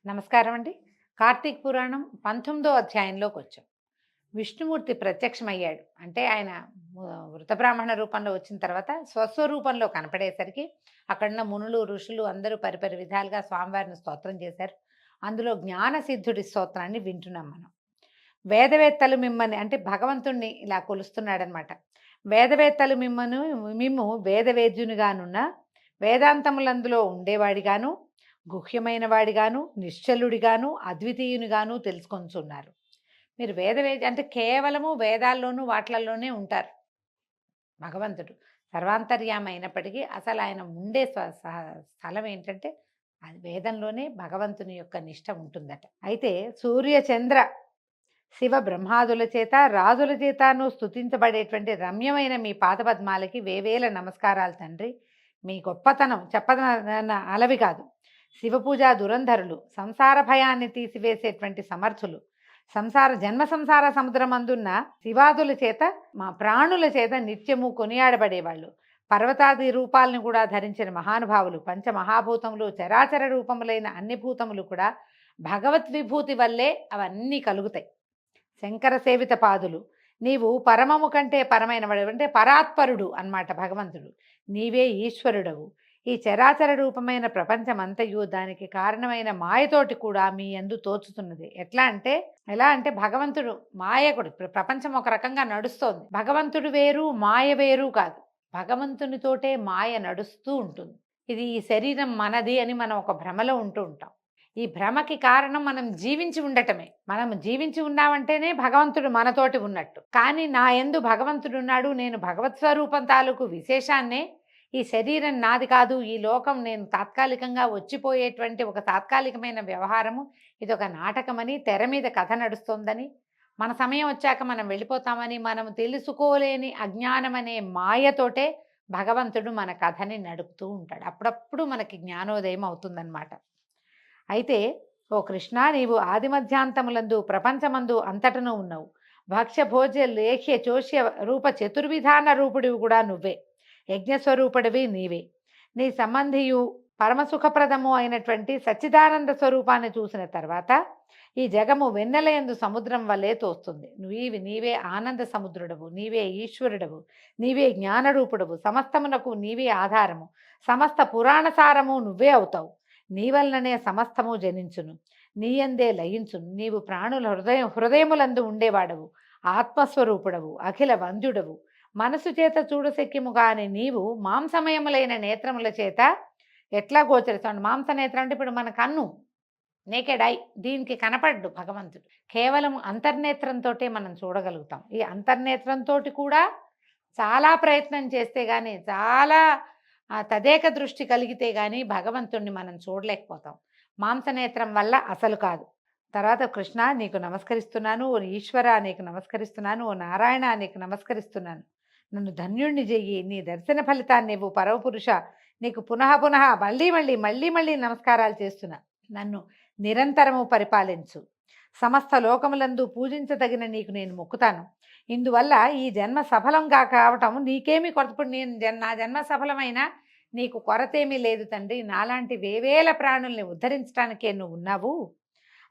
నమస్కారం అండి. కార్తీక పురాణం 19వ అధ్యాయంలోకి వచ్చాం. విష్ణుమూర్తి ప్రత్యక్షమయ్యాడు. అంటే ఆయన వృత బ్రాహ్మణ రూపంలో వచ్చిన తర్వాత స్వస్వరూపంలో కనపడేసరికి అక్కడున్న మునులు, ఋషులు అందరూ పరిపరి విధాలుగా స్వామివారిని స్తోత్రం చేశారు. అందులో జ్ఞానసిద్ధుడి స్తోత్రాన్ని వింటున్నాం మనం. వేదవేత్తలు మిమ్మల్ని అంటే భగవంతుణ్ణి ఇలా కొలుస్తున్నాడనమాట. వేదవేత్తలు మిమ్ము వేదవేద్యునిగానున్న వేదాంతములందులో ఉండేవాడిగాను, గుహ్యమైన వాడిగాను, నిశ్చలుడిగాను, అద్వితీయునిగాను తెలుసుకొనుచున్నారు. మీరు అంటే కేవలము వేదాల్లోనూ వాట్లల్లోనే ఉంటారు భగవంతుడు. సర్వాంతర్యామి అయినప్పటికీ అసలు ఆయన ఉండే స్థలం ఏంటంటే అది వేదంలోనే భగవంతుని యొక్క నిష్ట ఉంటుందట. అయితే సూర్య చంద్ర శివ బ్రహ్మాదుల చేత రాజుల చేతను స్తుతించబడేటువంటి రమ్యమైన మీ పాదపద్మాలకి వేవేల నమస్కారాలు తండ్రి. మీ గొప్పతనం చెప్పదన అలవి కాదు. శివపూజ దురంధరులు, సంసార భయాన్ని తీసివేసేటువంటి సమర్థులు, జన్మ సంసార సముద్రమందున్న శివాదుల చేత మా ప్రాణుల చేత నిత్యము కొనియాడబడేవాళ్ళు, పర్వతాది రూపాలను కూడా ధరించిన మహానుభావులు, పంచమహాభూతములు, చరాచర రూపములైన అన్ని భూతములు కూడా భగవత్ విభూతి వల్లే అవన్నీ కలుగుతాయి. శంకర సేవిత పాదులు, నీవు పరమము కంటే పరమైన వాడు అంటే పరాత్పరుడు అన్నమాట భగవంతుడు. నీవే ఈశ్వరుడవు. ఈ చరాచర రూపమైన ప్రపంచమంతయు దానికి కారణమైన మాయతోటి కూడా మీ యందు తోచుతున్నది. ఎలా అంటే భగవంతుడు మాయకుడు. ప్రపంచం ఒక రకంగా నడుస్తోంది. భగవంతుడు వేరు, మాయ వేరు కాదు. భగవంతునితోటే మాయ నడుస్తూ ఉంటుంది. ఇది ఈ శరీరం మనది అని మనం ఒక భ్రమలో ఉంటూ ఉంటాం. ఈ భ్రమకి కారణం మనం జీవించి ఉండటమే. మనం జీవించి ఉన్నామంటేనే భగవంతుడు మనతోటి ఉన్నట్టు. కానీ నా యందు భగవంతుడు ఉన్నాడు, నేను భగవత్ స్వరూపం తాలూకు విశేషాన్నే, ఈ శరీరం నాది కాదు, ఈ లోకం నేను తాత్కాలికంగా వచ్చిపోయేటువంటి ఒక తాత్కాలికమైన వ్యవహారము, ఇది ఒక నాటకమని, తెర మీద కథ నడుస్తోందని, మన సమయం వచ్చాక మనం వెళ్ళిపోతామని మనం తెలుసుకోలేని అజ్ఞానం అనే మాయతోటే భగవంతుడు మన కథని నడుపుతూ ఉంటాడు. అప్పుడప్పుడు మనకి జ్ఞానోదయం అవుతుందన్నమాట. అయితే ఓ కృష్ణ, నీవు ఆదిమధ్యాంతములందు ప్రపంచమందు అంతటను ఉన్నావు. భక్ష్య భోజ్య లేఖ్య చోష్య రూప చతుర్విధాన రూపుడివి కూడా నువ్వే. యజ్ఞస్వరూపుడివి నీవే. నీ సంబంధియు పరమసుఖప్రదము అయినటువంటి సచ్చిదానంద స్వరూపాన్ని చూసిన తర్వాత ఈ జగము వెన్నెలయందు సముద్రం వల్లే తోస్తుంది. నీవే ఆనంద సముద్రుడవు, నీవే ఈశ్వరుడవు, నీవే జ్ఞానరూపుడవు, సమస్తమునకు నీవే ఆధారము, సమస్త పురాణసారము నువ్వే అవుతావు. నీ వలననే సమస్తము జనించును, నీయందే లయించును. నీవు ప్రాణుల హృదయములందు ఉండేవాడవు, ఆత్మస్వరూపుడవు, అఖిల వంద్యుడవు. మనసు చేత చూడశక్యము కాని నీవు మాంసమయములైన నేత్రముల చేత ఎట్లా గోచరిస్తాడు? మాంస నేత్రం అంటే ఇప్పుడు మన కన్ను, నేకెడ్ ఐ, దీనికి కనపడ్డు భగవంతుడు. కేవలం అంతర్నేత్రంతో మనం చూడగలుగుతాం. ఈ అంతర్నేత్రంతో కూడా చాలా ప్రయత్నం చేస్తే కానీ, చాలా తదేక దృష్టి కలిగితే కానీ భగవంతుణ్ణి మనం చూడలేకపోతాం. మాంసనేత్రం వల్ల అసలు కాదు. తర్వాత కృష్ణ నీకు నమస్కరిస్తున్నాను, ఓ ఈశ్వర నీకు నమస్కరిస్తున్నాను, ఓ నారాయణ నీకు నమస్కరిస్తున్నాను. నన్ను ధన్యుణ్ణి చెయ్యి, నీ దర్శన ఫలితాన్ని నువ్వు పరమపురుష, నీకు పునః పునః మళ్ళీ నమస్కారాలు చేస్తున్నా. నన్ను నిరంతరము పరిపాలించు. సమస్త లోకములందు పూజించదగిన నీకు నేను మొక్కుతాను. ఇందువల్ల ఈ జన్మ సఫలంగా కావటం నీకేమీ కొరతప్పుడు నా జన్మ సఫలమైనా నీకు కొరతేమీ లేదు తండ్రి. నాలాంటి వేవేల ప్రాణుల్ని ఉద్ధరించడానికే నువ్వు ఉన్నావు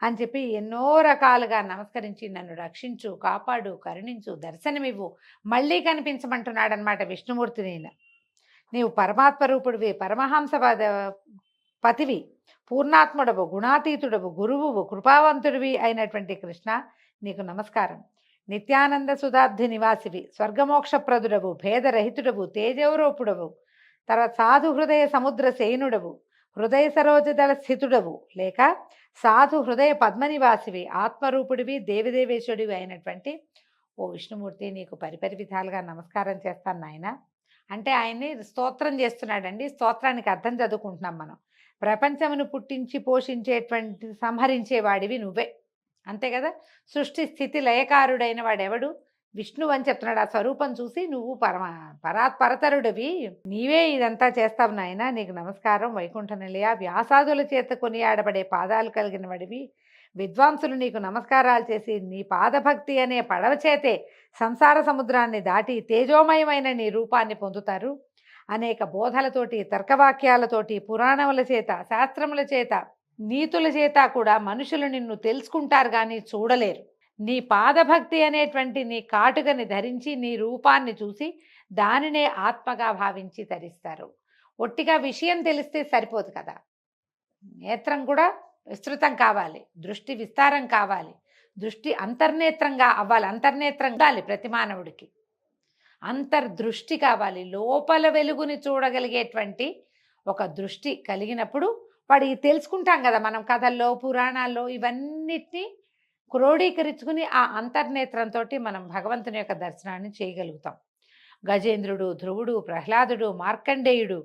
అని చెప్పి ఎన్నో రకాలుగా నమస్కరించి నన్ను రక్షించు, కాపాడు, కరుణించు, దర్శనమివ్వు, మళ్ళీ కనిపించమంటున్నాడనమాట విష్ణుమూర్తిని. నీవు పరమాత్మరూపుడివి, పరమహంస పతివి, పూర్ణాత్ముడవు, గుణాతీతుడవు, గురువువు, కృపావంతుడివి అయినటువంటి కృష్ణ నీకు నమస్కారం. నిత్యానంద సుధాబ్ధి నివాసివి, స్వర్గమోక్షప్రదుడవు, భేదరహితుడవు, తేజవరూపుడవు, తర్వాత సాధు హృదయ సముద్ర సేనుడవు, హృదయ సరోజదళ స్థితుడవు లేక సాధు హృదయ పద్మనివాసివి, ఆత్మరూపుడివి, దేవిదేవేశ్వరుడివి అయినటువంటి ఓ విష్ణుమూర్తి నీకు పరిపరి విధాలుగా నమస్కారం చేస్తాను నాయన అంటే ఆయన్ని స్తోత్రం చేస్తున్నాడండి. స్తోత్రానికి అర్థం చదువుకుంటున్నాం మనం. ప్రపంచమును పుట్టించి పోషించేటువంటి సంహరించేవాడివి నువ్వే, అంతే కదా. సృష్టి స్థితి లయకారుడైన వాడెవడు? విష్ణువు అని చెప్తున్నాడు. ఆ స్వరూపం చూసి నువ్వు పరాత్పరతరుడివి, నీవే ఇదంతా చేస్తావు నాయన, నీకు నమస్కారం. వైకుంఠ నిలయ, వ్యాసాదుల చేత కొనియాడబడే పాదాలు కలిగిన వాడివి. విద్వాంసులు నీకు నమస్కారాలు చేసి నీ పాదభక్తి అనే పడవ చేతే సంసార సముద్రాన్ని దాటి తేజోమయమైన నీ రూపాన్ని పొందుతారు. అనేక బోధలతోటి, తర్కవాక్యాలతోటి, పురాణముల చేత, శాస్త్రముల చేత నీతుల చేత కూడా మనుషులు నిన్ను తెలుసుకుంటారు కానీ చూడలేరు. నీ పాదభక్తి అనేటువంటి నీ కాటుకని ధరించి నీ రూపాన్ని చూసి దానినే ఆత్మగా భావించి ధరిస్తారు. ఒట్టిగా విషయం తెలిస్తే సరిపోదు కదా, నేత్రం కూడా విస్తృతం కావాలి, దృష్టి విస్తారం కావాలి, దృష్టి అంతర్నేత్రంగా అవ్వాలి. అంతర్నేత్రం కావాలి ప్రతి మానవుడికి, అంతర్దృష్టి కావాలి. లోపల వెలుగుని చూడగలిగేటువంటి ఒక దృష్టి కలిగినప్పుడు వాడికి తెలుసుకుంటాం కదా, మనం కథల్లో పురాణాల్లో ఇవన్నిటినీ క్రోడీకరించుకుని ఆ అంతర్నేత్రంతో మనం భగవంతుని యొక్క దర్శనాన్ని చేయగలుగుతాం. గజేంద్రుడు, ధ్రువుడు, ప్రహ్లాదుడు, మార్కండేయుడు,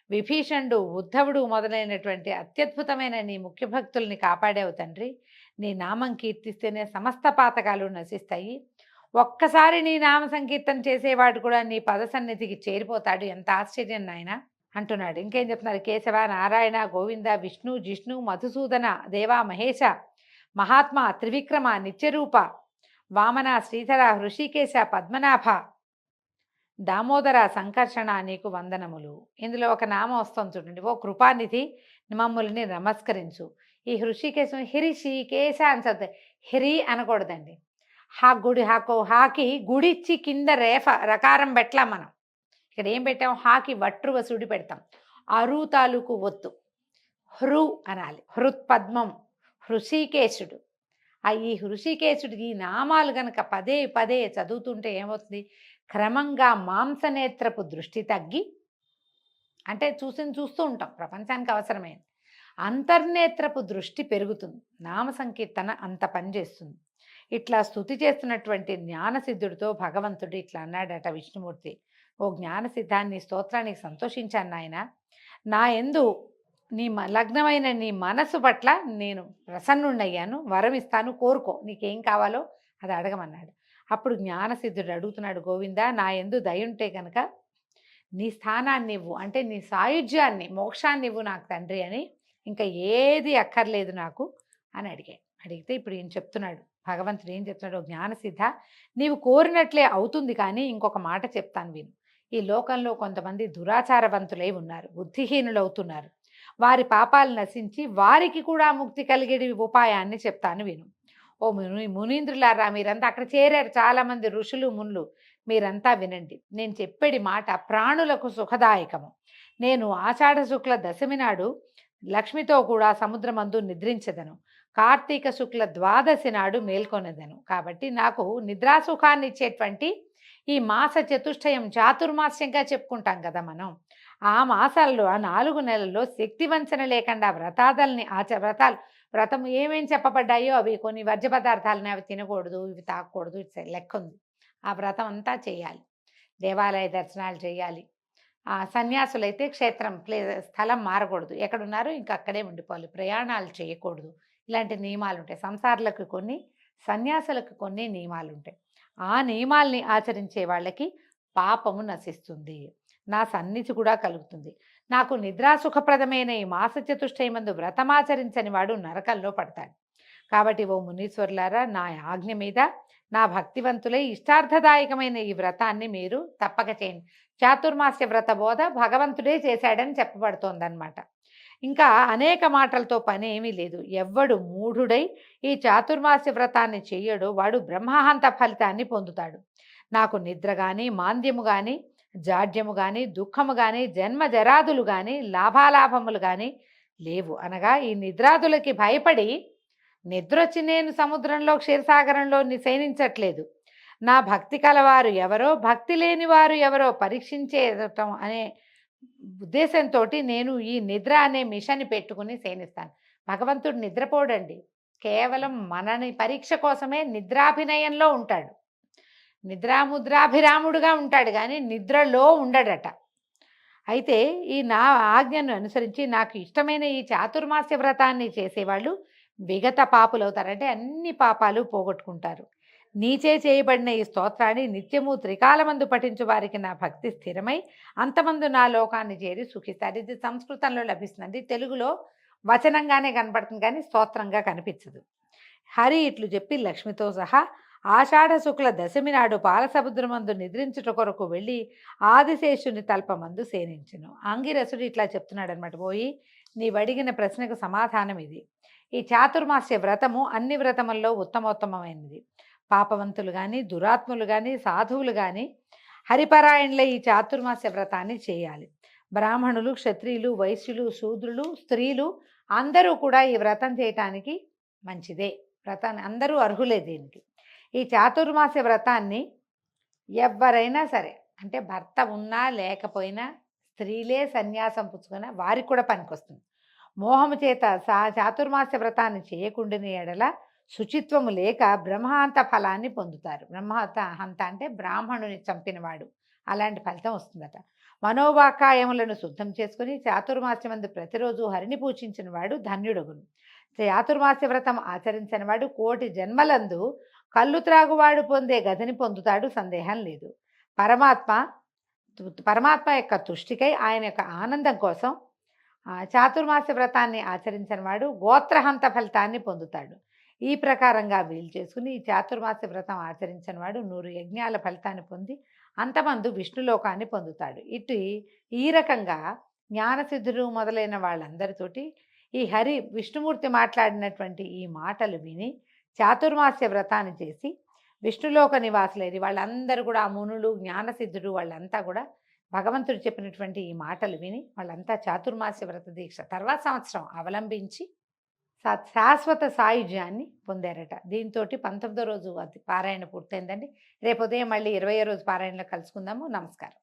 విభీషణుడు, ఉద్ధవుడు మొదలైనటువంటి అత్యద్భుతమైన నీ ముఖ్య భక్తుల్ని కాపాడేవు తండ్రి. నీ నామం కీర్తిస్తేనే సమస్త పాతకాలు నశిస్తాయి. ఒక్కసారి నీ నామ సంకీర్తన చేసేవాడు కూడా నీ పద సన్నిధికి చేరిపోతాడు. ఎంత ఆశ్చర్యం నాయన అంటున్నాడు. ఇంకేం చెప్తున్నారు? కేశవ, నారాయణ, గోవింద, విష్ణు, జిష్ణు, మధుసూదన, దేవ, మహేశ, మహాత్మ, త్రివిక్రమ, నిత్యరూప, వామన, శ్రీధర, హృషికేశ, పద్మనాభ, దామోదర, సంకర్షణ, నీకు వందనములు. ఇందులో ఒక నామం వస్తుంది చూడండి. ఓ కృపానిధి, మమ్ముల్ని నమస్కరించు. ఈ హృషికేశం హిరిషికేశ అని చదువు. హిరి అనకూడదండి. హాకి గుడిచ్చి కింద రకారం పెట్టలా మనం. ఇక్కడ ఏం పెట్టాం? హాకి వట్రువ సుడి పెడతాం. అరు తాలూకు ఒత్తు హృ అనాలి. హృత్పద్మం హృషికేశుడు. ఈ హృషికేశుడు ఈ నామాలు గనక పదే పదే చదువుతుంటే ఏమవుతుంది? క్రమంగా మాంసనేత్రపు దృష్టి తగ్గి, అంటే చూస్తూ ఉంటాం, ప్రపంచానికి అవసరమైంది, అంతర్నేత్రపు దృష్టి పెరుగుతుంది. నామ సంకీర్తన అంత పనిచేస్తుంది. ఇట్లా స్తుతి చేస్తున్నటువంటి జ్ఞానసిద్ధుడితో భగవంతుడు ఇట్లా అన్నాడట విష్ణుమూర్తి. ఓ జ్ఞానసిద్ధాన్ని స్తోత్రానికి సంతోషించాను నాయన. నా యందు నీ లగ్నమైన నీ మనసు పట్ల నేను ప్రసన్నుడయ్యాను, వరం ఇస్తాను, కోరుకో, నీకేం కావాలో అది అడగమన్నాడు. అప్పుడు జ్ఞానసిద్ధుడు అడుగుతున్నాడు, గోవింద, నా యందు దయుంటే కనుక నీ స్థానాన్ని ఇవ్వు, అంటే నీ సాయుధ్యాన్ని, మోక్షాన్ని ఇవ్వు నాకు తండ్రి అని, ఇంకా ఏది అక్కర్లేదు నాకు అని అడిగితే ఇప్పుడు ఈయన చెప్తున్నాడు, భగవంతుడు ఏం చెప్తున్నాడు? జ్ఞానసిద్ధ, నీవు కోరినట్లే అవుతుంది, కానీ ఇంకొక మాట చెప్తాను విను. ఈ లోకంలో కొంతమంది దురాచారవంతులై ఉన్నారు, బుద్ధిహీనులు అవుతున్నారు. వారి పాపాలు నశించి వారికి కూడా ముక్తి కలిగే ఉపాయాన్ని చెప్తాను విను. ఓ మునీంద్రులారా, మీరంతా అక్కడ చేరారు, చాలామంది ఋషులు మునులు, మీరంతా వినండి. నేను చెప్పేది మాట ప్రాణులకు సుఖదాయకము. నేను ఆషాఢ శుక్ల దశమి నాడు లక్ష్మితో కూడా సముద్రమందు నిద్రించదను. కార్తీక శుక్ల ద్వాదశి నాడు మేల్కొనదను. కాబట్టి నాకు నిద్రాసుఖాన్ని ఇచ్చేటువంటి ఈ మాస చతుష్టయం, చాతుర్మాస్యంగా చెప్పుకుంటాం కదా మనం, ఆ మాసాల్లో, ఆ 4 నెలల్లో శక్తి వంచన లేకుండా వ్రతాలని వ్రతం ఏమేం చెప్పబడ్డాయో అవి కొన్ని వర్జ్య పదార్థాలని, అవి తినకూడదు, ఇవి తాగకూడదు, లెక్క ఉంది. ఆ వ్రతం అంతా చేయాలి. దేవాలయ దర్శనాలు చేయాలి. సన్యాసులైతే క్షేత్రం స్థలం మారకూడదు, ఎక్కడున్నారో ఇంకా అక్కడే ఉండిపోవాలి, ప్రయాణాలు చేయకూడదు. ఇలాంటి నియమాలు ఉంటాయి. సంసారులకు కొన్ని, సన్యాసులకు కొన్ని నియమాలు ఉంటాయి. ఆ నియమాల్ని ఆచరించే వాళ్ళకి పాపము నశిస్తుంది, నా సన్నిధి కూడా కలుగుతుంది. నాకు నిద్రాసుఖప్రదమైన ఈ మాస చతుష్టయమందు వ్రతమాచరించని వాడు నరకంలో పడతాడు. కాబట్టి ఓ మునీశ్వరులారా, నా ఆజ్ఞ మీద నా భక్తివంతులై ఇష్టార్థదాయకమైన ఈ వ్రతాన్ని మీరు తప్పక చేయండి. చాతుర్మాస్య వ్రత బోధ భగవంతుడే చేశాడని చెప్పబడుతోందన్నమాట. ఇంకా అనేక మాటలతో పని ఏమీ లేదు. ఎవ్వడు మూఢుడై ఈ చాతుర్మాస్య వ్రతాన్ని చెయ్యడో వాడు బ్రహ్మహంత ఫలితాన్ని పొందుతాడు. నాకు నిద్ర కానీ, మాంద్యము కానీ, జాడ్యము కానీ, దుఃఖము కానీ, జన్మ జరాదులు కానీ, లాభాలాభములు కానీ లేవు అనగా, ఈ నిద్రాదులకి భయపడి నిద్రొచ్చి నేను సముద్రంలో, క్షీరసాగరంలో శయనించట్లేదు. నా భక్తి కలవారు ఎవరో, భక్తి లేని వారు ఎవరో పరీక్షించేయటం అనే ఉద్దేశంతో నేను ఈ నిద్ర అనే మిషన్ పెట్టుకుని శయనిస్తాను. భగవంతుడు నిద్రపోడండి, కేవలం మనని పరీక్ష కోసమే నిద్రాభినయంలో ఉంటాడు. నిద్రాముద్రాభిరాముడుగా ఉంటాడు, కానీ నిద్రలో ఉండడట. అయితే ఈ నా ఆజ్ఞను అనుసరించి నాకు ఇష్టమైన ఈ చాతుర్మాస్య వ్రతాన్ని చేసేవాళ్ళు విగత పాపులవుతారు, అంటే అన్ని పాపాలు పోగొట్టుకుంటారు. నీచే చేయబడిన ఈ స్తోత్రాన్ని నిత్యము త్రికాలమందు పఠించు వారికి నా భక్తి స్థిరమై అంతమందు నా లోకాన్ని చేరి సుఖిస్తారు. ఇది సంస్కృతంలో లభిస్తుంది, తెలుగులో వచనంగానే కనపడుతుంది కానీ స్తోత్రంగా కనిపించదు. హరి ఇట్లు చెప్పి లక్ష్మితో సహా ఆషాఢ శుక్ల దశమి నాడు పాలసముద్రమందు నిద్రించుట కొరకు వెళ్ళి ఆదిశేషుని తల్పమందు సేనించును. ఆంగిరసుడు ఇట్లా చెప్తున్నాడు అనమాట, పోయి నీవడిగిన ప్రశ్నకు సమాధానం ఇది. ఈ చాతుర్మాస్య వ్రతము అన్ని వ్రతముల్లో ఉత్తమోత్తమమైనది. పాపవంతులు గాని, దురాత్ములు గాని, సాధువులు గాని హరిపరాయణుల ఈ చాతుర్మాస్య వ్రతాన్ని చేయాలి. బ్రాహ్మణులు, క్షత్రియులు, వైశ్యులు, శూద్రులు, స్త్రీలు అందరూ కూడా ఈ వ్రతం చేయటానికి మంచిదే. వ్రతాన్ని అందరూ అర్హులే దీనికి. ఈ చాతుర్మాస్య వ్రతాన్ని ఎవ్వరైనా సరే, అంటే భర్త ఉన్నా లేకపోయినా, స్త్రీలే సన్యాసం పుచ్చుకున్న వారికి కూడా పనికొస్తుంది. మోహము చేత చాతుర్మాస్య వ్రతాన్ని చేయకుండాని ఎడల శుచిత్వము లేక బ్రహ్మాంత ఫలాన్ని పొందుతారు. బ్రహ్మహంత అంటే బ్రాహ్మణుని చంపినవాడు, అలాంటి ఫలితం వస్తుందట. మనోవాకాయములను శుద్ధం చేసుకుని చాతుర్మాస్యమందు ప్రతిరోజు హరిని పూజించిన వాడు ధన్యుడగును. చాతుర్మాస్య వ్రతం ఆచరించిన వాడు కోటి జన్మలందు కళ్ళు త్రాగువాడు పొందే గతిని పొందుతాడు, సందేహం లేదు. పరమాత్మ యొక్క తుష్టికై, ఆయన యొక్క ఆనందం కోసం చాతుర్మాస్య వ్రతాన్ని ఆచరించిన వాడు గోత్రహంత ఫలితాన్ని పొందుతాడు. ఈ ప్రకారంగా వీలు చేసుకుని ఈ చాతుర్మాస్య వ్రతం ఆచరించిన వాడు 100 యజ్ఞాల ఫలితాన్ని పొంది అంతమందు విష్ణులోకాన్ని పొందుతాడు. ఈ రకంగా జ్ఞానసిద్ధులు మొదలైన వాళ్ళందరితోటి ఈ విష్ణుమూర్తి మాట్లాడినటువంటి ఈ మాటలు విని చాతుర్మాస్య వ్రతాన్ని చేసి విష్ణులోక నివాసులేని వాళ్ళందరూ కూడా, ఆ మునులు, జ్ఞానసిద్ధుడు వాళ్ళంతా కూడా భగవంతుడు చెప్పినటువంటి ఈ మాటలు విని వాళ్ళంతా చాతుర్మాస్య వ్రత దీక్ష తర్వాత సంవత్సరం అవలంబించి శాశ్వత సాయుధ్యాన్ని పొందారట. దీంతో 19వ రోజు అది పారాయణ పూర్తయిందండి. రేపు ఉదయం మళ్ళీ 20వ రోజు పారాయణలో కలుసుకుందాము. నమస్కారం.